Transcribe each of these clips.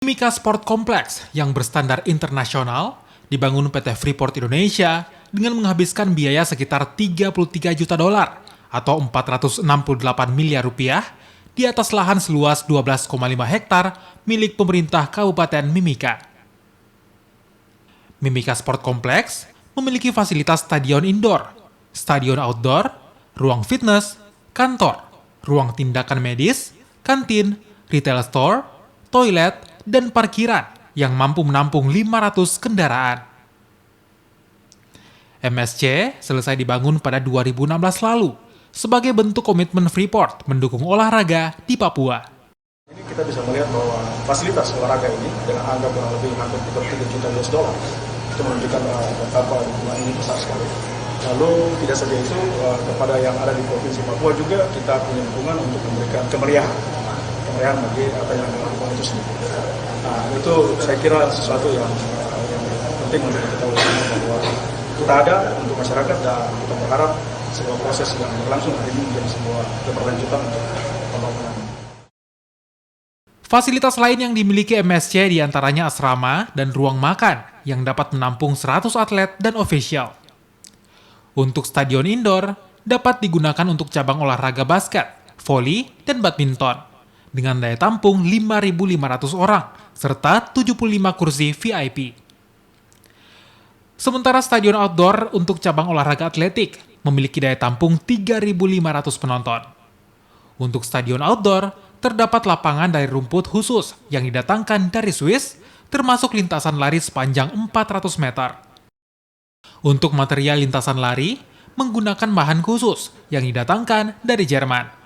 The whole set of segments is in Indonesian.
Mimika Sport Complex yang berstandar internasional dibangun PT Freeport Indonesia dengan menghabiskan biaya sekitar 33 juta dolar atau 468 miliar rupiah di atas lahan seluas 12,5 hektar milik pemerintah Kabupaten Mimika. Mimika Sport Complex memiliki fasilitas stadion indoor, stadion outdoor, ruang fitness, kantor, ruang tindakan medis, kantin, retail store, toilet, dan parkiran yang mampu menampung 500 kendaraan. MSC selesai dibangun pada 2016 lalu sebagai bentuk komitmen Freeport mendukung olahraga di Papua. Ini kita bisa melihat bahwa fasilitas olahraga ini dengan angka kurang lebih hampir 3 juta US dollar itu menunjukkan betapa dukungan ini besar sekali. Lalu tidak saja itu, kepada yang ada di Provinsi Papua juga kita punya dukungan untuk memberikan kemeriahan bagi apa yang dilakukan itu sendiri. Nah, itu saya kira sesuatu yang penting untuk kita lakukan, bahwa kita ada untuk masyarakat dan kita berharap sebuah proses yang berlangsung hari ini menjadi sebuah keberlanjutan untuk pembangunan. Fasilitas lain yang dimiliki MSC diantaranya asrama dan ruang makan yang dapat menampung 100 atlet dan ofisial. Untuk stadion indoor dapat digunakan untuk cabang olahraga basket, voli, dan badminton dengan daya tampung 5.500 orang serta 75 kursi VIP. Sementara stadion outdoor untuk cabang olahraga atletik memiliki daya tampung 3.500 penonton. Untuk stadion outdoor, terdapat lapangan dari rumput khusus yang didatangkan dari Swiss, termasuk lintasan lari sepanjang 400 meter. Untuk material lintasan lari, menggunakan bahan khusus yang didatangkan dari Jerman.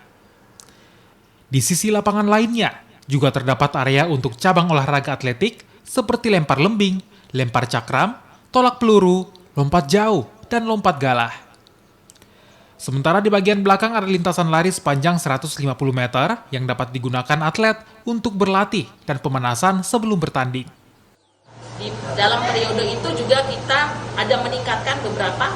Di sisi lapangan lainnya, juga terdapat area untuk cabang olahraga atletik seperti lempar lembing, lempar cakram, tolak peluru, lompat jauh, dan lompat galah. Sementara di bagian belakang ada lintasan lari sepanjang 150 meter yang dapat digunakan atlet untuk berlatih dan pemanasan sebelum bertanding. Di dalam periode itu juga kita ada meningkatkan beberapa.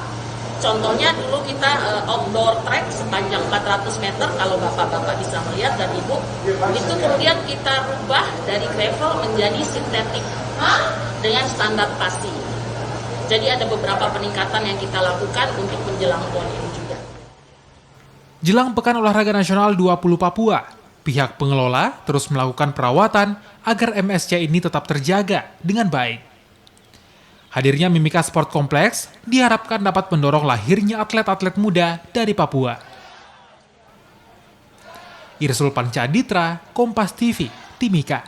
Contohnya dulu kita outdoor track sepanjang 400 meter, kalau bapak-bapak bisa melihat dan ibu, itu kemudian kita rubah dari gravel menjadi sintetik dengan standar pasti. Jadi ada beberapa peningkatan yang kita lakukan untuk menjelang PON ini juga. Jelang Pekan Olahraga Nasional 20 Papua, pihak pengelola terus melakukan perawatan agar MSC ini tetap terjaga dengan baik. Hadirnya Mimika Sport Complex diharapkan dapat mendorong lahirnya atlet-atlet muda dari Papua. Irsul Pancaditra, Kompas TV, Timika.